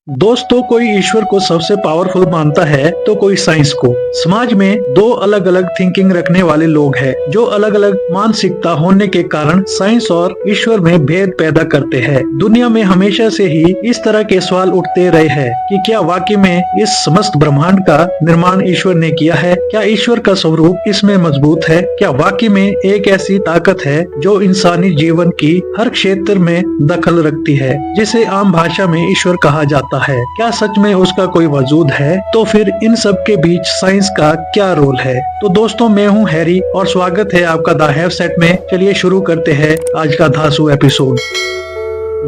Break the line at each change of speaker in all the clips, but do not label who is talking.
दोस्तों, कोई ईश्वर को सबसे पावरफुल मानता है तो कोई साइंस को। समाज में दो अलग अलग थिंकिंग रखने वाले लोग हैं जो अलग अलग मानसिकता होने के कारण साइंस और ईश्वर में भेद पैदा करते हैं। दुनिया में हमेशा से ही इस तरह के सवाल उठते रहे हैं कि क्या वाकई में इस समस्त ब्रह्मांड का निर्माण ईश्वर ने किया है? क्या ईश्वर का स्वरूप इसमें मजबूत है? क्या वाकई में एक ऐसी ताकत है जो इंसानी जीवन की हर क्षेत्र में दखल रखती है, जिसे आम भाषा में ईश्वर कहा जाता है? क्या सच में उसका कोई वजूद है? तो फिर इन सब के बीच साइंस का क्या रोल है? तो दोस्तों, मैं हूं हैरी और स्वागत है आपका द हैव सेट में। चलिए शुरू करते हैं आज का धांसू एपिसोड।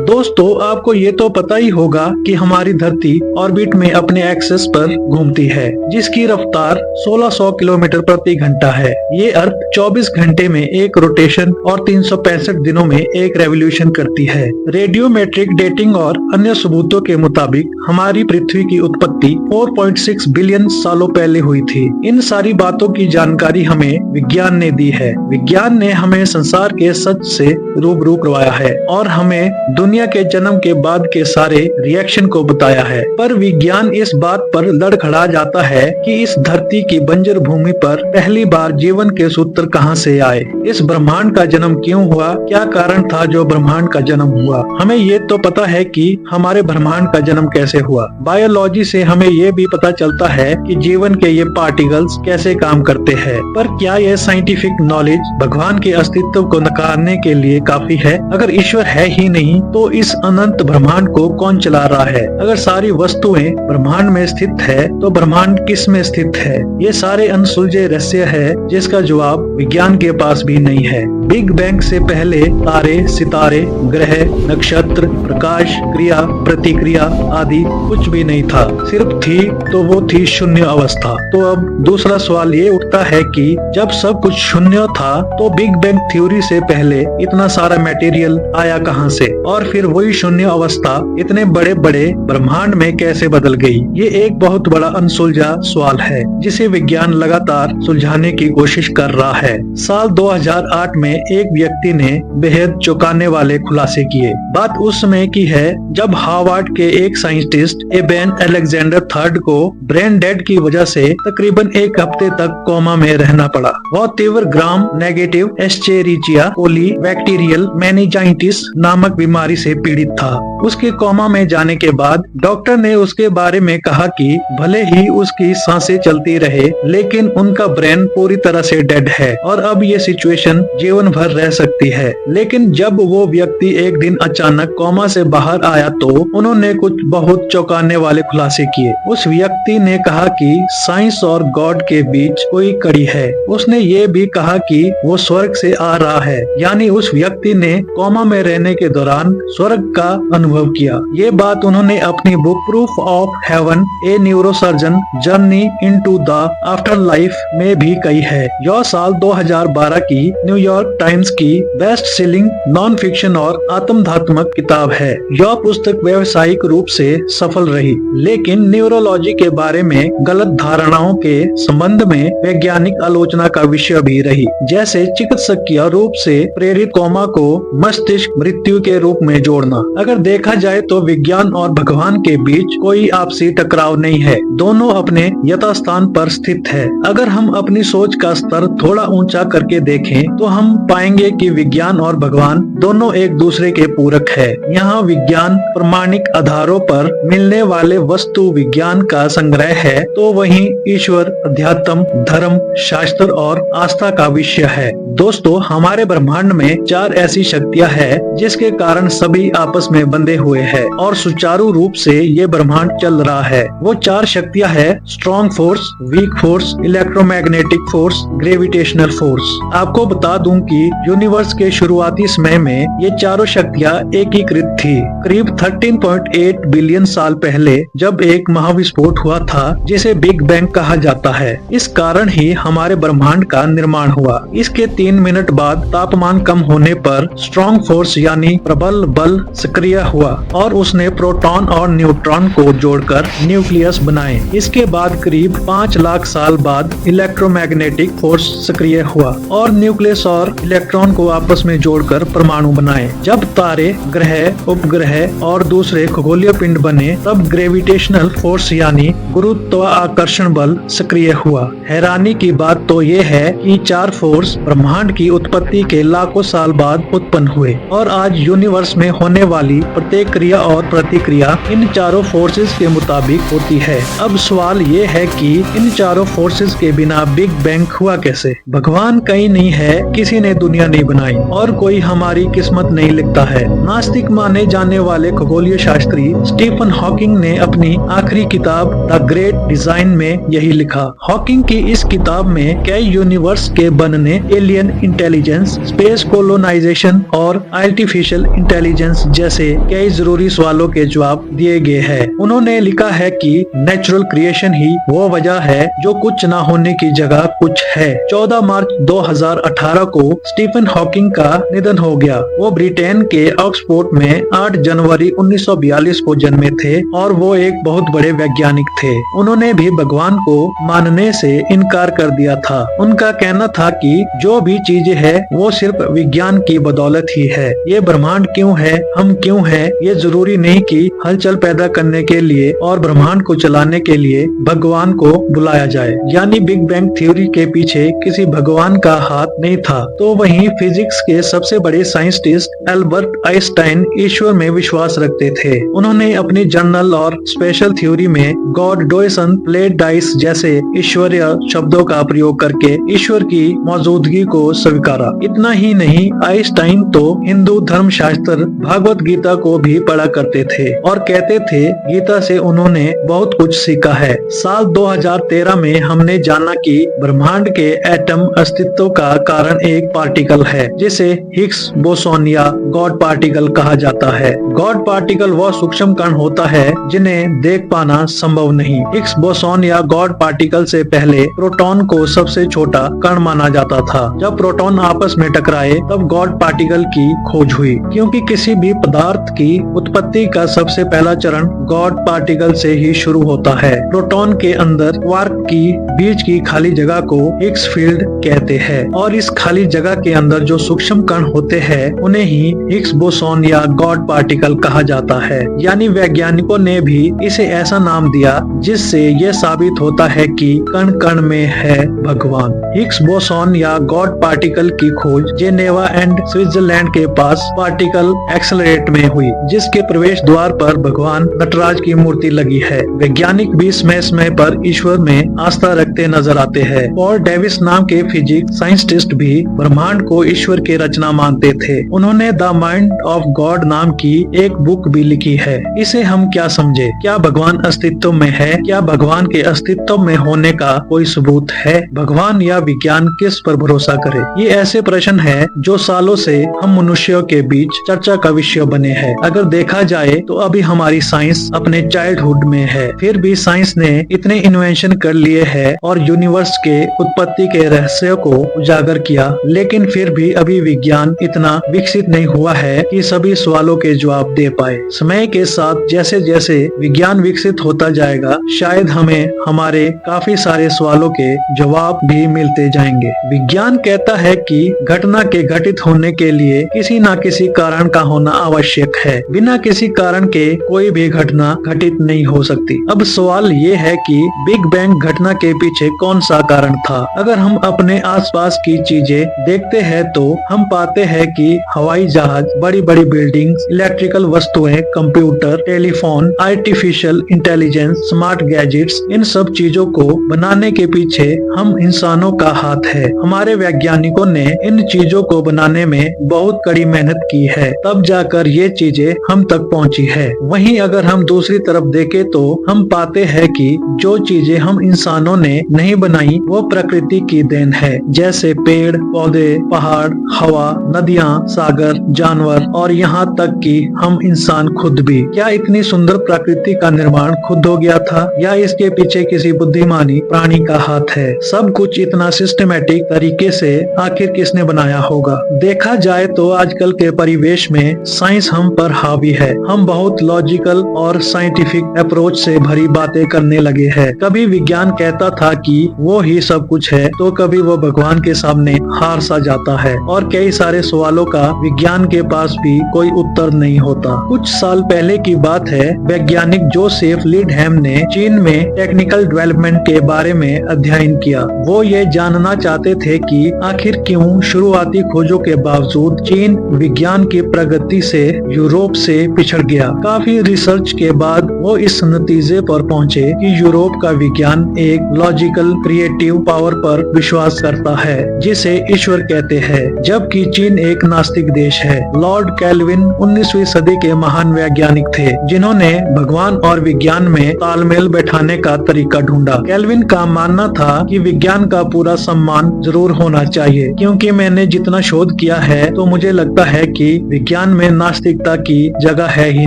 दोस्तों, आपको ये तो पता ही होगा कि हमारी धरती ऑर्बिट में अपने एक्सिस पर घूमती है, जिसकी रफ्तार 1600 किलोमीटर प्रति घंटा है। ये अर्थ 24 घंटे में एक रोटेशन और 365 दिनों में एक रेवोल्यूशन करती है। रेडियोमेट्रिक डेटिंग और अन्य सबूतों के मुताबिक हमारी पृथ्वी की उत्पत्ति 4.6 बिलियन सालों पहले हुई थी। इन सारी बातों की जानकारी हमें विज्ञान ने दी है। विज्ञान ने हमें संसार के सच से रूबरू करवाया है और हमें दुनिया के जन्म के बाद के सारे रिएक्शन को बताया है। पर विज्ञान इस बात पर लड़खड़ा जाता है कि इस धरती की बंजर भूमि पर पहली बार जीवन के सूत्र कहां से आए? इस ब्रह्मांड का जन्म क्यों हुआ? क्या कारण था जो ब्रह्मांड का जन्म हुआ? हमें ये तो पता है कि हमारे ब्रह्मांड का जन्म कैसे हुआ। बायोलॉजी से हमें ये भी पता चलता है कि जीवन के ये पार्टिकल्स कैसे काम करते हैं। पर क्या यह साइंटिफिक नॉलेज भगवान के अस्तित्व को नकारने के लिए काफी है? अगर ईश्वर है ही नहीं तो इस अनंत ब्रह्मांड को कौन चला रहा है? अगर सारी वस्तुएं ब्रह्मांड में स्थित है तो ब्रह्मांड किस में स्थित है? ये सारे अनसुलझे रहस्य है जिसका जवाब विज्ञान के पास भी नहीं है। बिग बैंग से पहले तारे, सितारे, ग्रह, नक्षत्र, प्रकाश, क्रिया, प्रतिक्रिया आदि कुछ भी नहीं था। सिर्फ थी तो वो थी शून्य अवस्था। तो अब दूसरा सवाल ये उठता है कि जब सब कुछ शून्य था तो बिग बैंग थ्योरी से पहले इतना सारा मटेरियल आया कहां से? और फिर वही शून्य अवस्था इतने बड़े बड़े ब्रह्मांड में कैसे बदल गई? ये एक बहुत बड़ा अनसुलझा सवाल है जिसे विज्ञान लगातार सुलझाने की कोशिश कर रहा है। साल 2008 में एक व्यक्ति ने बेहद चौंकाने वाले खुलासे किए। बात उस समय की है जब हार्वर्ड के एक साइंटिस्ट एबेन अलेक्जेंडर थर्ड को ब्रेन डेड की वजह से तकरीबन एक हफ्ते तक कोमा में रहना पड़ा। वह तीव्र gram negative Escherichia coli bacterial meningitis नामक बीमारी से पीड़ित था। उसके कोमा में जाने के बाद डॉक्टर ने उसके बारे में कहा कि भले ही उसकी सांसें चलती रहे लेकिन उनका ब्रेन पूरी तरह से डेड है और अब ये सिचुएशन जीवन भर रह सकती है। लेकिन जब वो व्यक्ति एक दिन अचानक कोमा से बाहर आया तो उन्होंने कुछ बहुत चौंकाने वाले खुलासे किए। उस व्यक्ति ने कहा कि साइंस और गॉड के बीच कोई कड़ी है। उसने ये भी कहा कि वो स्वर्ग से आ रहा है, यानी उस व्यक्ति ने कोमा में रहने के दौरान स्वर्ग का अनुभव किया। ये बात उन्होंने अपनी book proof of haven A neurosurgeon journey into the after life में भी कही है। यह साल 2012 की न्यूयॉर्क टाइम्स की बेस्ट सेलिंग नॉन फिक्शन और आत्मधात्मक किताब है। यह पुस्तक व्यावसायिक रूप से सफल रही, लेकिन न्यूरोलॉजी के बारे में गलत धारणाओं के संबंध में वैज्ञानिक आलोचना का विषय भी रही, जैसे चिकित्सकीय रूप से प्रेरित कोमा को मस्तिष्क मृत्यु के रूप में जोड़ना। अगर देखा जाए तो विज्ञान और भगवान के बीच कोई आपसी टकराव नहीं है, दोनों अपने यथास्थान पर स्थित है। अगर हम अपनी सोच का स्तर थोड़ा ऊंचा करके देखें तो हम पाएंगे कि विज्ञान और भगवान दोनों एक दूसरे के पूरक है। यहाँ विज्ञान प्रमाणिक आधारों पर मिलने वाले वस्तु विज्ञान का संग्रह है, तो वहीं ईश्वर अध्यात्म, धर्म, शास्त्र और आस्था का विषय है। दोस्तों, हमारे ब्रह्मांड में 4 ऐसी शक्तियां हैं जिसके कारण सभी आपस में बंधे हुए हैं और सुचारू रूप से ये ब्रह्मांड चल रहा है। वो 4 शक्तियां हैं: strong force, weak force, electromagnetic force, gravitational force. आपको बता दूं कि यूनिवर्स के शुरुआती समय में ये चारों शक्तियां एकीकृत थी। करीब 13.8 बिलियन साल पहले जब एक महाविस्फोट हुआ था जिसे बिग बैंग कहा जाता है। इस कारण ही हमारे ब्रह्मांड का निर्माण हुआ। इसके 3 मिनट बाद तापमान कम होने पर स्ट्रॉन्ग फोर्स यानी प्रबल बल सक्रिय हुआ और उसने प्रोटॉन और न्यूट्रॉन को जोड़कर न्यूक्लियस बनाए। इसके बाद करीब 5 लाख साल बाद इलेक्ट्रोमैग्नेटिक फोर्स सक्रिय हुआ और न्यूक्लियस और इलेक्ट्रॉन को आपस में जोड़कर परमाणु बनाए। जब तारे, ग्रह, उपग्रह और दूसरे खगोलीय पिंड बने तब ग्रेविटेशनल फोर्स यानी गुरुत्वाकर्षण बल सक्रिय हुआ। हैरानी की बात तो ये है कि 4 फोर्स ब्रह्मांड की उत्पत्ति के लाखों साल बाद उत्पन्न हुए और आज यूनिवर्स में होने वाली प्रत्येक क्रिया और प्रतिक्रिया इन चारों फोर्सेस के मुताबिक होती है। अब सवाल ये है कि इन चारों फोर्सेस के बिना बिग बैंग हुआ कैसे? भगवान कहीं नहीं है, किसी ने दुनिया नहीं बनाई और कोई हमारी किस्मत नहीं लिखता है। नास्तिक माने जाने वाले खगोलीय शास्त्री स्टीफन हॉकिंग ने अपनी आखिरी किताब द ग्रेट डिजाइन में यही लिखा। हॉकिंग की इस किताब में कई यूनिवर्स के बनने, एलियन इंटेलिजेंस, स्पेस कोलोनाइजेशन और आर्टिफिशियल इंटेलिजेंस जैसे कई जरूरी सवालों के जवाब दिए गए हैं। उन्होंने लिखा है कि नेचुरल क्रिएशन ही वो वजह है जो कुछ न होने की जगह कुछ है। 14 मार्च 2018 को स्टीफन हॉकिंग का निधन हो गया। वो ब्रिटेन के ऑक्सफोर्ड में 8 जनवरी 1942 को जन्मे थे और वो एक बहुत बड़े वैज्ञानिक थे। उन्होंने भी भगवान को मानने से इनकार कर दिया था। उनका कहना था कि जो भी चीजें है वो सिर्फ विज्ञान की बदौलत ही है। ये ब्रह्मांड क्यों है, हम क्यों हैं, ये जरूरी नहीं कि हलचल पैदा करने के लिए और ब्रह्मांड को चलाने के लिए भगवान को बुलाया जाए। यानी बिग बैंग थ्योरी के पीछे किसी भगवान का हाथ नहीं था। तो वहीं फिजिक्स के सबसे बड़े साइंटिस्ट एल्बर्ट आइंस्टाइन ईश्वर में विश्वास रखते थे। उन्होंने अपनी जर्नल और स्पेशल थ्योरी में गॉड डोएसन प्लेड डाइस जैसे ईश्वरीय शब्दों का प्रयोग करके ईश्वर की मौजूदगी को स्वीकारा। इतना ही नहीं, आइंस्टाइन तो हिंदू धर्म शास्त्र भागवत गीता को भी पढ़ा करते थे और कहते थे गीता से उन्होंने बहुत कुछ सीखा है। साल 2013 में हमने जाना कि ब्रह्मांड के एटम अस्तित्व का कारण एक पार्टिकल है जिसे हिग्स बोसोन या गॉड पार्टिकल कहा जाता है। गॉड पार्टिकल वह सूक्ष्म कण होता है जिन्हें देख पाना संभव नहीं। हिग्स बोसोन या गॉड पार्टिकल से पहले प्रोटॉन को सबसे छोटा कण माना जाता था। जब प्रोटॉन आपस में टकराए तब गॉड पार्टिकल की खोज हुई, क्योंकि किसी भी पदार्थ की उत्पत्ति का सबसे पहला चरण गॉड पार्टिकल से ही शुरू होता है। प्रोटॉन के अंदर क्वार्क की बीच की खाली जगह को हिग्स फील्ड कहते हैं और इस खाली जगह के अंदर जो सूक्ष्म कण होते हैं उन्हें ही हिग्स बोसोन या गॉड पार्टिकल कहा जाता है। यानी वैज्ञानिकों ने भी इसे ऐसा नाम दिया जिससे ये साबित होता है कि कण कण में है भगवान। हिग्स बोसोन या गॉड पार्टिकल की खोज जेनेवा एंड स्विट्जरलैंड के पास पार्टिकल एक्सेलरेट में हुई, जिसके प्रवेश द्वार पर भगवान नटराज की मूर्ति लगी है। वैज्ञानिक भी समय समय पर ईश्वर में आस्था रखते नजर आते हैं। पॉल डेविस नाम के फिजिक्स साइंटिस्ट भी ब्रह्मांड को ईश्वर की रचना मानते थे। उन्होंने द माइंड ऑफ गॉड नाम की एक बुक भी लिखी है। इसे हम क्या समझे? क्या भगवान अस्तित्व में है? क्या भगवान के अस्तित्व में होने का कोई सबूत है? भगवान या विज्ञान किस पर भरोसा करे? ये ऐसे प्रश्न है जो सालों से हम मनुष्यों के बीच चर्चा का विषय बने हैं। अगर देखा जाए तो अभी हमारी साइंस अपने चाइल्डहुड में है, फिर भी साइंस ने इतने इन्वेंशन कर लिए हैं और यूनिवर्स के उत्पत्ति के रहस्य को उजागर किया, लेकिन फिर भी अभी विज्ञान इतना विकसित नहीं हुआ है कि सभी सवालों के जवाब दे पाए। समय के साथ जैसे जैसे विज्ञान विकसित होता जाएगा, शायद हमें हमारे काफी सारे सवालों के जवाब भी मिलते जाएंगे। विज्ञान कहता है कि घटना के घटित होने के लिए किसी न किसी कारण का होना आवश्यक है। बिना किसी कारण के कोई भी घटना घटित नहीं हो सकती। अब सवाल ये है कि बिग बैंग घटना के पीछे कौन सा कारण था? अगर हम अपने आसपास की चीजें देखते हैं तो हम पाते हैं कि हवाई जहाज, बड़ी बड़ी बिल्डिंग्स, इलेक्ट्रिकल वस्तुएं, computer, telephone, artificial intelligence, smart gadgets, इन सब चीजों को बनाने के पीछे हम इंसानों का हाथ है। हमारे वैज्ञानिकों ने इन चीजों को बनाने में बहुत कड़ी मेहनत की है, तब जाकर ये चीजें हम तक पहुंची है। वहीं अगर हम दूसरी तरफ देखें तो हम पाते हैं कि जो चीजें हम इंसानों ने नहीं बनाई वो प्रकृति की देन है, जैसे पेड़ पौधे, पहाड़, हवा, नदियाँ, सागर, जानवर और यहाँ तक कि हम इंसान खुद भी। क्या इतनी सुंदर प्रकृति का निर्माण खुद हो गया था या इसके पीछे किसी बुद्धिमानी प्राणी का हाथ है? सब कुछ इतना सिस्टमेटिक तरीके से से आखिर किसने बनाया होगा। देखा जाए तो आजकल के परिवेश में साइंस हम पर हावी है। हम बहुत लॉजिकल और साइंटिफिक अप्रोच से भरी बातें करने लगे हैं। कभी विज्ञान कहता था कि वो ही सब कुछ है, तो कभी वो भगवान के सामने हार सा जाता है और कई सारे सवालों का विज्ञान के पास भी कोई उत्तर नहीं होता। कुछ साल पहले की बात है, वैज्ञानिक जोसेफ लिडहैम ने चीन में टेक्निकल डेवलपमेंट के बारे में अध्ययन किया। वो ये जानना चाहते थे कि आखिर क्यों शुरुआती खोजों के बावजूद चीन विज्ञान की प्रगति से यूरोप से पिछड़ गया। काफी रिसर्च के बाद वो इस नतीजे पर पहुंचे कि यूरोप का विज्ञान एक लॉजिकल क्रिएटिव पावर पर विश्वास करता है, जिसे ईश्वर कहते हैं, जबकि चीन एक नास्तिक देश है। लॉर्ड कैल्विन 19वीं सदी के महान वैज्ञानिक थे, जिन्होंने भगवान और विज्ञान में तालमेल बैठाने का तरीका ढूंढा। कैल्विन का मानना था कि विज्ञान का पूरा सम्मान जरूर होना चाहिए, क्योंकि मैंने जितना शोध किया है तो मुझे लगता है कि विज्ञान में नास्तिकता की जगह है ही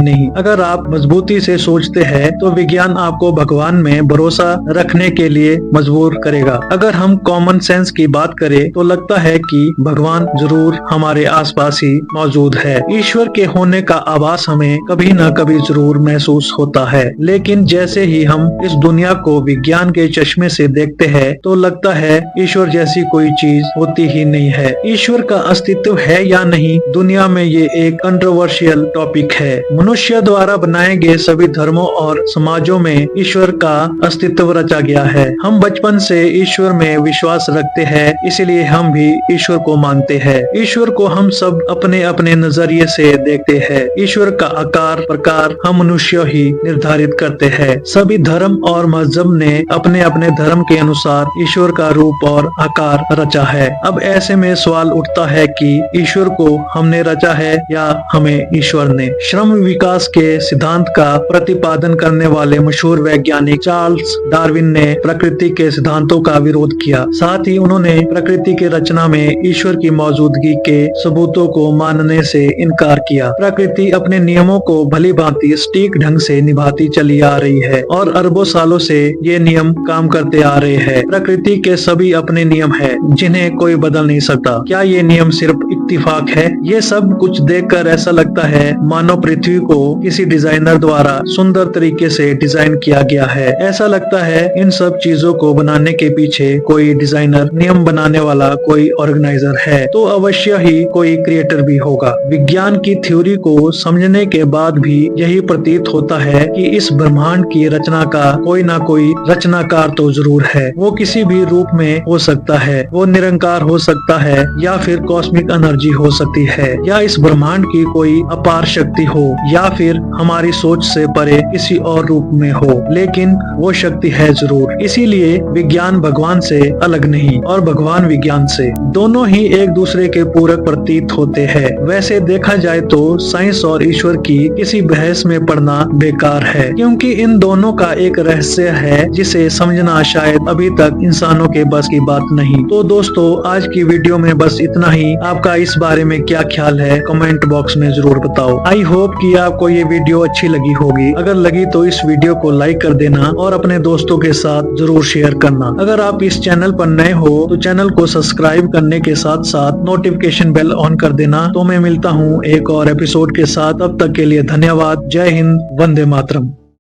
नहीं। अगर आप मजबूती से सोचते हैं तो विज्ञान आपको भगवान में भरोसा रखने के लिए मजबूर करेगा। अगर हम कॉमन सेंस की बात करें तो लगता है कि भगवान जरूर हमारे आसपास ही मौजूद है। ईश्वर के होने का आभास हमें कभी न कभी जरूर महसूस होता है, लेकिन जैसे ही हम इस दुनिया को विज्ञान के चश्मे से देखते हैं तो लगता है ईश्वर जैसी कोई चीज होती ही नहीं है। ईश्वर का अस्तित्व है या नहीं, दुनिया में ये एक कंट्रोवर्शियल टॉपिक है। मनुष्य द्वारा बनाए गए सभी धर्मों और समाजों में ईश्वर का अस्तित्व रचा गया है। हम बचपन से ईश्वर में विश्वास रखते हैं, इसलिए हम भी ईश्वर को मानते हैं। ईश्वर को हम सब अपने अपने नजरिए से देखते हैं। ईश्वर का आकार प्रकार हम मनुष्य ही निर्धारित करते हैं। सभी धर्म और मजहब ने अपने अपने धर्म के अनुसार ईश्वर का रूप और आकार रचा है। अब ऐसे में सवाल उठता है कि ईश्वर को हमने रचा है या हमें ईश्वर ने। श्रम विकास के सिद्धांत का प्रतिपादन करने वाले मशहूर वैज्ञानिक चार्ल्स डार्विन ने प्रकृति के सिद्धांतों का विरोध किया। साथ ही उन्होंने प्रकृति की रचना में ईश्वर की मौजूदगी के सबूतों को मानने से इनकार किया। प्रकृति अपने नियमों को भली भांति सटीक ढंग से निभाती चली आ रही है और अरबों सालों से ये नियम काम करते आ रहे हैं। प्रकृति के सभी अपने नियम है, जिन्हें कोई बदल नहीं सकता। क्या ये नियम सिर्फ इत्तिफाक है? ये सब कुछ देखकर ऐसा लगता है मानो पृथ्वी को किसी डिजाइनर द्वारा सुंदर तरीके से डिजाइन किया गया है। ऐसा लगता है इन सब चीजों को बनाने के पीछे कोई डिजाइनर, नियम बनाने वाला कोई ऑर्गेनाइजर है, तो अवश्य ही कोई क्रिएटर भी होगा। विज्ञान की थ्योरी को समझने के बाद भी यही प्रतीत होता है कि इस ब्रह्मांड की रचना का कोई ना कोई रचनाकार तो जरूर है। वो किसी भी रूप में हो सकता है, वो निरंकार हो सकता है, या फिर कॉस्मिक एनर्जी हो सकती है, या इस ब्रह्मांड की कोई अपार शक्ति हो, या फिर हमारी सोच से परे किसी और रूप में हो, लेकिन वो शक्ति है जरूर। इसीलिए विज्ञान भगवान से अलग नहीं और भगवान विज्ञान से, दोनों ही एक दूसरे के पूरक प्रतीत होते हैं। वैसे देखा जाए तो साइंस और ईश्वर की किसी बहस में पड़ना बेकार है, क्योंकि इन दोनों का एक रहस्य है जिसे समझना शायद अभी तक इंसानों के बस की बात नहीं। तो दोस्तों, आज की वीडियो में बस इतना ही। आपका इस बारे में क्या ख्याल है कमेंट बॉक्स में जरूर बताओ। आई होप कि आपको ये वीडियो अच्छी लगी होगी। अगर लगी तो इस वीडियो को लाइक कर देना और अपने दोस्तों के साथ जरूर शेयर करना। अगर आप इस चैनल पर नए हो तो चैनल को सब्सक्राइब करने के साथ साथ नोटिफिकेशन बेल ऑन कर देना। तो मैं मिलता हूँ एक और एपिसोड के साथ। अब तक के लिए धन्यवाद। जय हिंद, वंदे मातरम।